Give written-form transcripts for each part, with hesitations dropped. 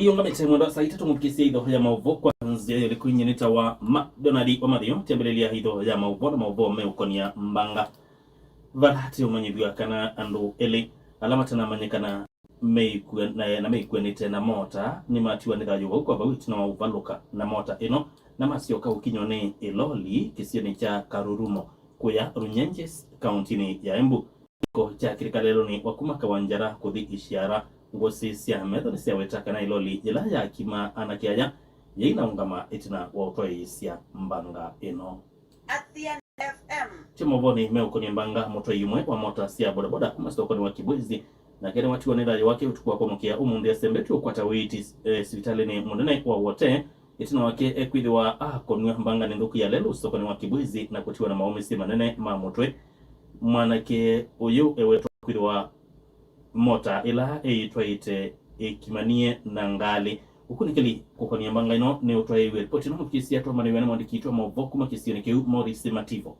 Iyo ngamete mwendo saa 3 mukisia idho ya mauvo kwa nzia yole kuinyenita wa Donald wa Mario tembelelia idho ya mauvo na mauvo meukonia mbanga valati umanyidhiwa kana andu ele alama tana manyekana meikuenite na mota ni matiwa nidhayo kwa bawiti na mauvaluka na mota ino na masioka ukinyone iloli kisioni cha Karurumo kuya Runyenjes kauntini ya Embu ko cha kirikalelo ni wakuma kawanjara kuthi ishiara ngosi sia metho sia wetaka na iloli jela ya kima anakiaya yeina ungama itina wa utoi sia mbanga ino Athian FM chimoboni meuko ni mbanga moto yumwe wa mota sia bodaboda kumastoko ni wakibwezi na kene watu wanela wake utukua kwa mkia umundu ya sembetu kwa tawiti sivitali ni mundene wa wote itina wake ekwidi wa konwa mbanga ni nduku ya lelu soko ni wakibwezi na kutiwa na maumisi manene mamutwe mwanake uyu ewetu ekwidi wa mota ila eitwaite ikimanie na ngali ukunikeli kukonia mbanga ino ne utwaiwe ripoti no mukisi ato maniwe na mwandikitwa maboku makisioni keu Maurice Mativo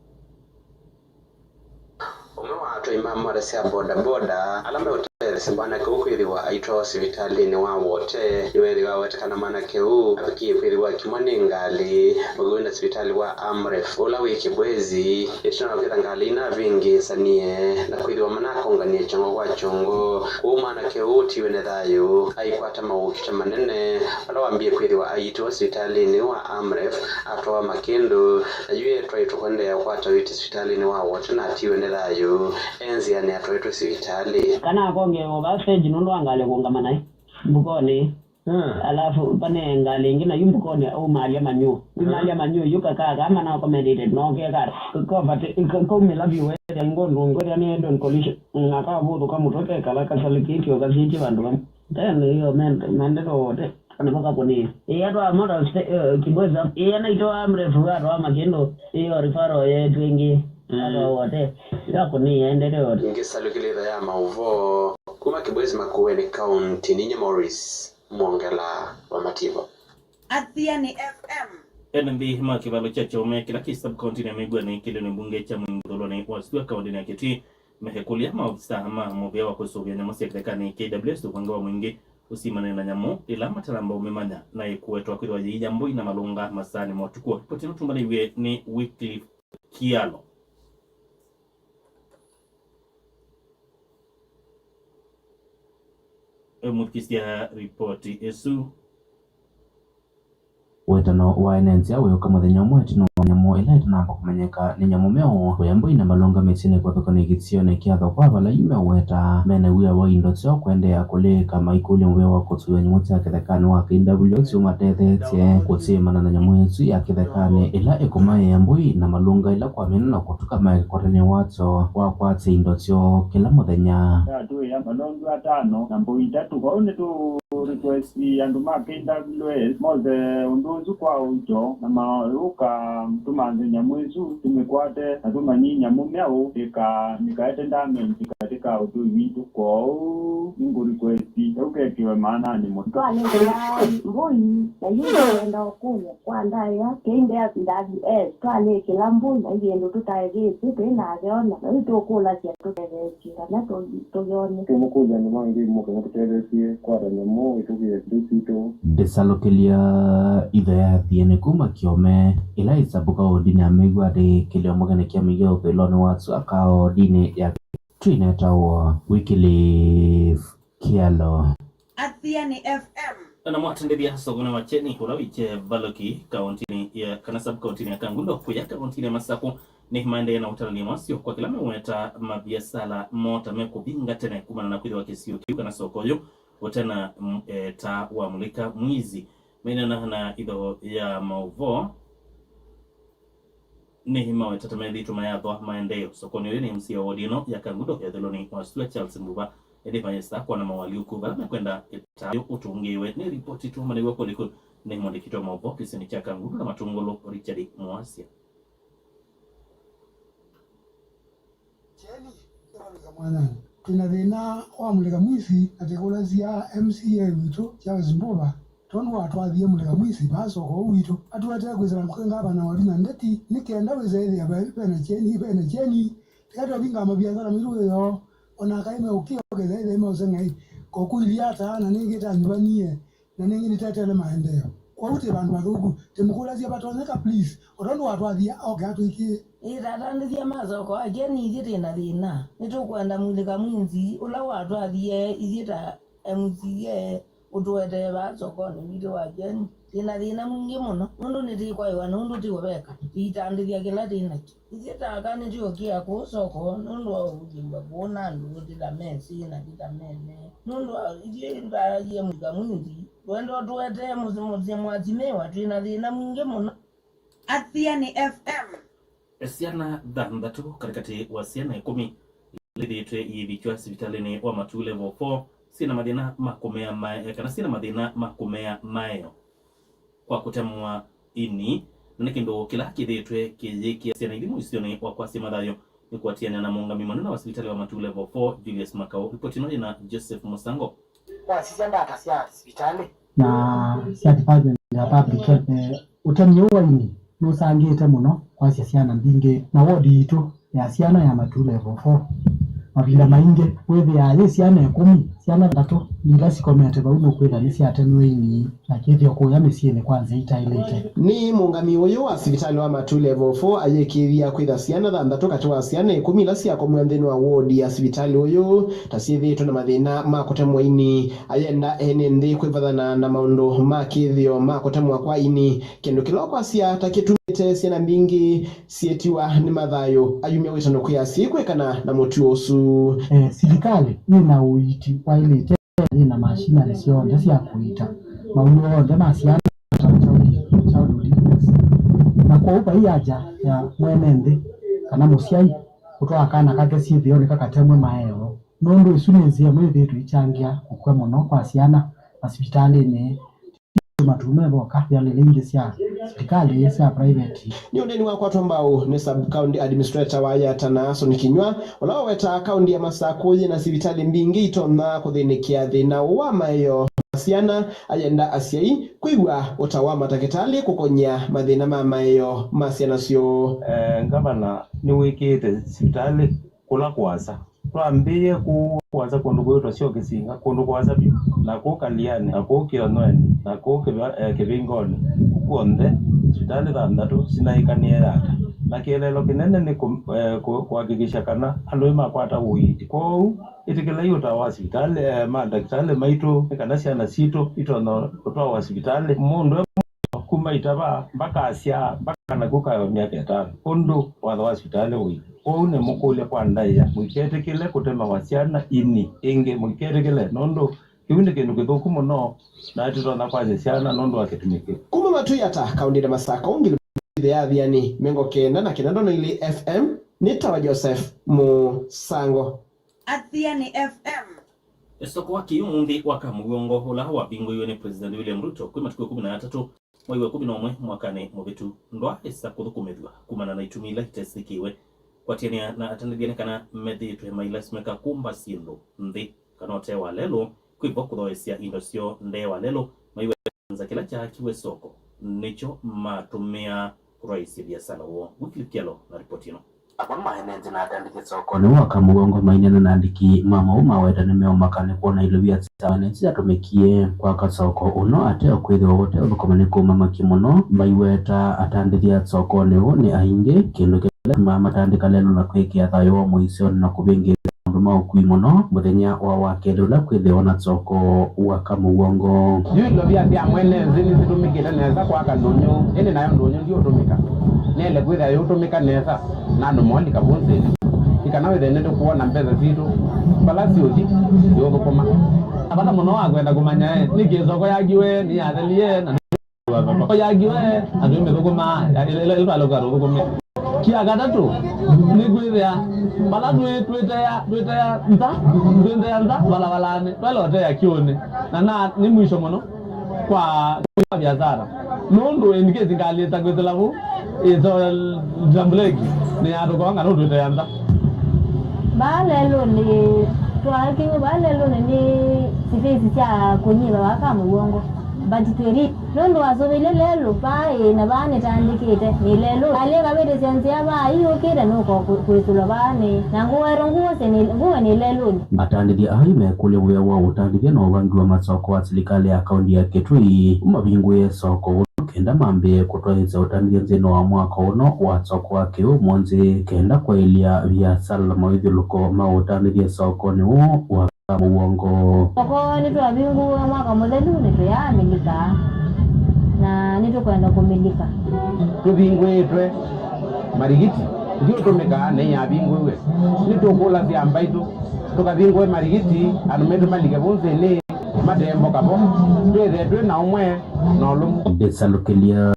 watu imama resi boda alama hotel sembana kukwiriwa aitwa sivitali ni wa wote iweriwa watakana mana keu abiki kwiriwa kimani ngali mugwenda sivitali wa Amref ula wiki bwezi ituna wakita ngali na vingi sanie na kwiriwa manako nganie chongo kwa chongo umana keu tiwe nethayo aikwata mawukita manene wala wambie kwiriwa aitwa sivitali ni wa Amref atoa makendo na yue twaito kwende ya kwata witi sivitali ni wa wote na tiwe nethayo enzi ya atoitwa sivitali kana konge obasage nondo angale konga naye mbukoni alafu pane ngale ngina yumbukoni au malia manyo yuka kama na accommodated no ke kar ko bate ko me love you ya ngondo ngori ani don collision ngaka bodo kama toke kala kasalikiti okaziti bandu kam then hiyo mende ko wote kana baka poni yato model kibweza anaitwa Amref wa makendo hiyo rifaro yetu ingi wote yako ni endeleo ngesalukilira ya mauvo kuma kibwezi makuweni county ninye Maurice Mwongela wa Mativo Athian FM NMB makibalo cha chome kila kisub county na migwani kile ni bunge cha mwingoloni wastua kaunti na kiti mehekulia maofisa ama mobia wa kusovia nyamosi ya kidekani KWS upanga wa mwingi usimane na nyamu ila matalamba umemanya na ikuwetu wakiri wa jambo ina malunga masani mwatukua potinu tumbali we ni Wycliffe Kialo mukisia ripoti esu wetano wa enenzi awe ukamuthenya mwetino nyamo ila itanamba kumenyeka ni nyamo meo wembo ina malonga metsine kwa thoko ni gitione kiatho kwa bala yume weta mena wia wa indo tsyo kwendea kulika maikuli mwewa kutuwe nyamo tya kithekani wa KWS umatethe kusimana na nyamo yetu ya kithekani ila ikumaye yambui na malunga ila kwa menena kutuka maikotene watso wa kwatse indo tsyo kila muthenya tu ya malonga 5 na mbui 3 kwa une tu request yandu ma KWS moze unduzu kwa ujo na maruka tumanze nyamwezu tumekwate atuma nyinya mumeo nikaete ndame katika utu vitu kwa Mungu request ukekiwe maana ni mtu twale mbui na yule ndo kunya kwa ndaya kende ndadi twale kilambu na yendo tutaege sipe na aona na ito kula cha tutege na to yoni tumukuja ni mangi muko kutelezi kwa nyamo itukie dusito desalokelia idha thiene kuma kiome ila isabuka odini amegwa de kilio mogane kia migeo pelone watu akao dini ya Trineta wa Wycliffe Kialo Athian FM na mwatendelia sogona wacheni hulawiche Valoki kauntini ya kanasab kauntini ya Kangundo kuya kauntini ya Masako ni himande na utalani mwasio kwa kila mweta mabiasala mota meko binga tena kumana na kuthi wakisio kiuka na sokoyo utena ta wa mulika mwizi menena na idho ya mauvo ni himawe tatamedi tumayadwa maendeo sokoni ni msia wadino ya Kangundo ya dheloni wastua Charles Mbuba edifanyesa kwa na mawaliuku balame kwenda itayo utungiwe ni ripoti tu maniwe koliko ni mwandikito wa mauvo kisini cha Kangundo na matungolo Richard Mwasia mwana tunavena wa mulika mwisi atekulazia MCA witu Charles Mbuba tono watwathie mulika mwisi baso ko witu atwatera kwizera mkenga abana walina ndeti nikenda wezele ya bene cheni tikato binga mabiashara miru yo ona kaime ukio kelele mo sengai ko kuiliata na ningeta nyubanie na ningi nitetele maendeleo kwa uti bantu bathuku timukulasia batoneka please otondu watwathia oke atwiki itatandithia masoko ageni ithire na thina nitukwenda mulika mwinzi ula watwathie ithita MCA utwete basokoni witu ageni thina mwingi muno nundu nitikwaiwa nundu tiweka itandithia kila thina ithita kani tiokia kusoko nundu ujimba kuona ndu tila mesi na tila mene nundu ithita ye mulika mwinzi wendo tuwete mwazimewa twina thina mwingi muno. Athiani FM. Ciana thanthatu katikati wa ciana 10 lithiitwe ithikiwa cibitalini wa Matu level 4 cina mathina makumea mae kana cina mathina makumea mayo kwa kutemwa ini na kindu kila kithitwe kiyikia ciana ithimu icioni wa kwasi mathayo ni kwatiana na muungami munene wa cibitali wa Matu level 4 Julius Makau. Ripoti ino na Joseph Musango. Kwa sisi ndata cia cibitali na cia department ya public health utemye ini nusangite muno kwa ciana mbingi na wodi itu ya ciana ya Matu level 4 mabila maingi wethi ya ciana 10 ciana 3 nila sikomete bauno kwenda ni ciatenwe ini na kithio kuya misiene kwanza itailete ni muungami uyu wa cibitali wa Matu level 4 ayekithia kwitha ciana thanthatu kati wa ciana 10 ila cia komwendeni wa wodi ya cibitali uyu tasithitwe na mathina ma kutemwa ini ayenda ene nthi kwivathana na maundu ma kithio ma kutemwa kwa ini kindu kilokwa cia takitumite ciana mbingi cietiwa ni mathayo ayumia witano kwa cikwekana na mutu usu serikali ina uiti wa ile na mashina cionde cia kuita maundu othe ma ciana na kwa upa iaja ya mwene nthi kana muciai utwa kana kake cithio ni kakatemwe maeo nundu icu ni cia mwithitu ichangia ukwe muno kwa ciana hospitalini matume boka ya lilingi cia serikali ya private ni uneni wa kwatwa mbao ni sub county administrator wa Yatana Son Kinywa ulao weta county ya Masakuye na cibitali mbingi itona kuthinikia thina wa mayo ciana ayenda aciai kwigwa utawa matakitali kukonya mathina ma mayo ma ciana cio. Gavana ni wikite cibitali kula kwasa twambie kuwaza kundu gwitwa cio Kisinga kundu kwaza bi na kukaliani na kukionweni na kivingoni kuonde cibitali thanthatu cinaikanie yata na kielelo kinene ni kuhakikisha kana andu makwata uiti kwou itikila yuta wa cibitali madaktari maitu kana ciana citu itona kutwa wa cibitali mundu kuma itaba mpaka na kukayo miaka 5 undu watho wa cibitali uiti kwou ni mukule kwa ndaya mwiketikile kutema wa ciana ini ingi mwiketikile nundu kiwindi kindu kithuku muno na titona kwa ciana nundu akitumike kuma Matu yata kaunti ya Masaka ungili ya Athiani mengo kenda na kinando ili FM nitawa Joseph Musango. Athiani FM. Esoko wa kiumundi wa Kamugongo ula wa bingo yone President William Ruto kwa matukio 13 mwezi wa 11 mwakane mwetu ndwa esa kuthukumithwa kumana na itumila itesikiwe kwatiania na atandegene kana methitwe maila simeka kumba sindu nthi kanote wa lelo kwipo kuthoesia indosio nde wa lelo maiwe za kila cha kiwe soko nicho matumia kuraisi biashara huo Wycliffe na ripoti ino abon mahenenzi na atandike soko ni wa Kamugongo mainene na andiki mama umaweta nimeomakane kuona iluvia tsamanenzi atumikie kwa kasoko uno ate okwithi wote ubukomane mama kimono maiweta atandithia soko leo ni ainge kindu kile mama tandika leno na kwekia thayo muisio na kubingi nduma ukuimono muthenya wa wakele ula kwithi ona soko wa Kamugongo yulo bia mwenenzi ni zitumikile neza kwa kandunyu ene nayo ndunyu ndio tumika nele kwitha yutumika neza na ndomoni kabunze ikanawe thene kuona mpeza zitu balasi uti yo gukoma abana muno agwenda kumanya nikizoko yagiwe ni athelie na ko yagiwe adume gukoma ile aloka gukoma kia gatatu ni kwitha bala twete ya nda bala twalote ya kione na ni mwisho muno kwa biashara nundu indikezi ngaleta kwethelavu izo jambleki ni adokonga no twete yanda balelo ni twaki balelo ni sifisi cha kunyiba wa Kamugongo batiteri nondo asovile lelo bae na bane tandikite ni lelo ale kabete sensia ba iyo kida nuko kuitula bane nanguwero nguose ni nguwe ni lelo atandithia ahime kule wia wa utandithia no bangi wa masoko wa serikali ya kaunti ya Kitui umabingwe soko kenda mambe kutwaiza utandithia nzeno wa mwaka uno wa soko wa kiu monzi kenda kwa ilia vya salama withuluko ma utandithia soko ni uo wa uongo soko ni twabingu wa mwaka muthelu ni tuyamilika na ni tukwenda kumilika tubingwe twe marigiti ndio tumeka ne ya bingwe ni tukula vya mbaitu tukabingwe marigiti anumetu malike bonse ne madembo kabo twe na umwe no lumu desalukelia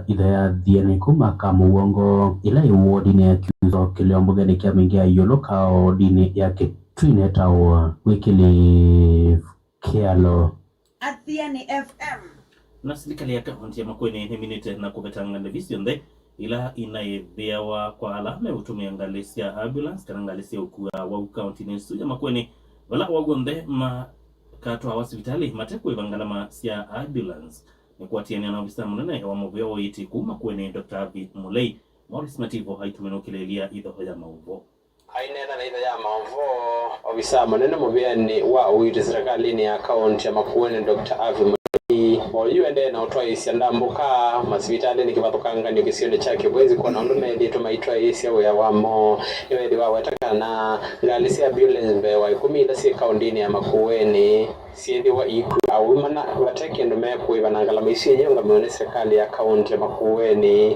idaya diani kuma kama uongo ila iwodi ni akiuzo kiliombo gani kia mingia yoloka o dini ya Kitui tao wikili kialo Athiani FM na serikali ya kaunti ya Makueni ni minute na kubetanga na vision ila inayebewa kwa alama utumia ngalisia ambulance kana ngalisia ukua wa county nesu ya Makueni wala wagonde makatwa hospitali mateko ivangalama sia ambulance ni kuatiania na ofisa munene wa mobeo yiti kuma Makueni Dr. Avi Mulei Morris Mativo haitumenukelelia idho ya mauvo Hainena na idha ya maovo ofisa manene mubiani wa uiti serikali ya kaunti ya Makueni Dr. Avi Mulei Oyuende na utwa isi andambuka masibitali ni kivathukanga ni kisione chake bwezi kwa na undume litu maitwa isi ya wamo iwe diwa wetakana ngalisi ambulance mbe wa 10 ila si kaundini ya Makueni siendi wa iku au imana wateke ndume kuiva na ngalama isi yenyewe mwone serikali ya kaunti ya Makueni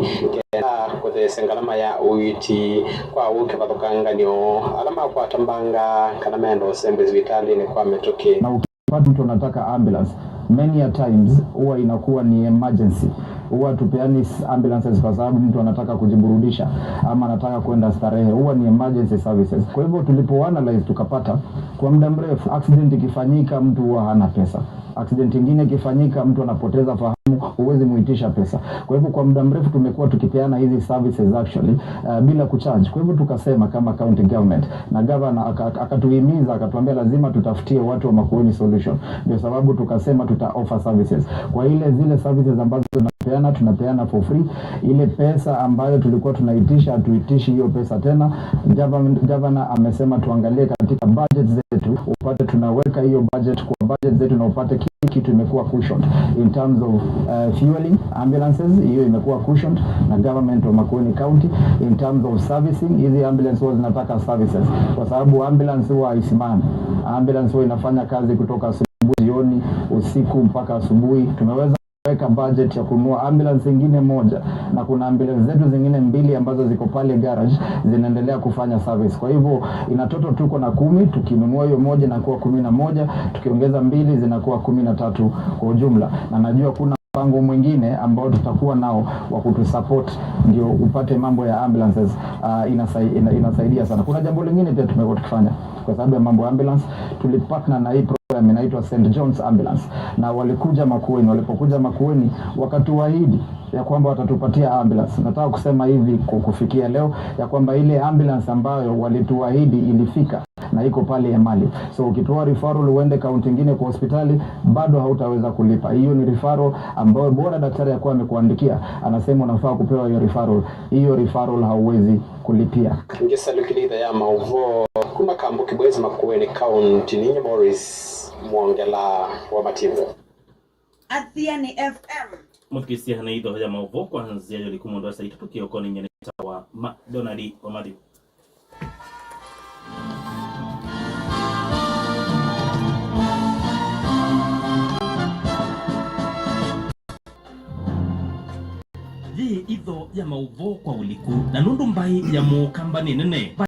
kena kuthe sengalama ya uiti kwa uke vathukanga niyo alama kwa tambanga kana mendo sembe zibitali ni kwa metoke na ukipata mtu anataka ambulance many a times huwa inakuwa ni emergency. Huwa tupeani ambulances kwa sababu mtu anataka kujiburudisha ama anataka kwenda starehe. Huwa ni emergency services. Kwa hivyo tulipo analyze tukapata kwa muda mrefu accident ikifanyika mtu huwa hana pesa. Accident nyingine ikifanyika mtu anapoteza fahamu, huwezi muitisha pesa. Kwa hivyo kwa muda mrefu tumekuwa tukipeana hizi services actually bila kucharge. Kwa hivyo tukasema kama county government na governor akatuhimiza akatuambia lazima tutafutie watu wa Makueni solution. Ndio sababu tukasema tuta offer services. Kwa zile services ambazo tunapeana for free. Ile pesa ambayo tulikuwa tunaitisha tuitishi hiyo pesa tena. Governor amesema tuangalie katika budget zetu upate tunaweka hiyo budget kwa budget zetu na upate kitu imekuwa cushioned in terms of fueling ambulances. Hiyo imekuwa cushioned na government of Makueni County in terms of servicing. Hizi ambulance huwa zinataka services kwa sababu ambulance huwa haisimami. Ambulance huwa inafanya kazi kutoka asubuhi jioni usiku mpaka asubuhi. Tumeweza weka budget ya kununua ambulance nyingine moja na kuna ambulance zetu zingine 2 ambazo ziko pale garage zinaendelea kufanya service. Kwa hivyo ina total tuko na 10, tukinunua hiyo moja na kuwa 11, tukiongeza 2 zinakuwa 13 kwa ujumla. Na najua kuna mpango mwingine ambao tutakuwa nao wa kutusupport ndio upate mambo ya ambulances. Inasaidia sana. Kuna jambo lingine pia tumekuwa tukifanya kwa sababu ya mambo ya ambulance. Tulipartner na hii program inaitwa St. John's Ambulance na walikuja Makueni. Walipokuja Makueni wakatuahidi ya kwamba watatupatia ambulance. Nataka kusema hivi kufikia leo ya kwamba ile ambulance ambayo walituahidi ilifika na iko pale Emali. So ukitoa referral uende kaunti nyingine kwa hospitali bado hautaweza kulipa. Hiyo ni referral ambayo bora daktari yakuwa amekuandikia anasema unafaa kupewa hiyo referral. Hiyo referral hauwezi kulipia. Ngesa lukilida ya mauvo kuma kambuki bwezi Makueni County ninyi Morris Mwongela wa Mativo Athiani FM Mukisia hana idho ya mauvo kwa hanzia yoli kumundoa sa itatu kiokoni nyeneta wa Donadi wa Madiu. Idho ya mauvo kwa uliku na nundu mbai ya mukamba nene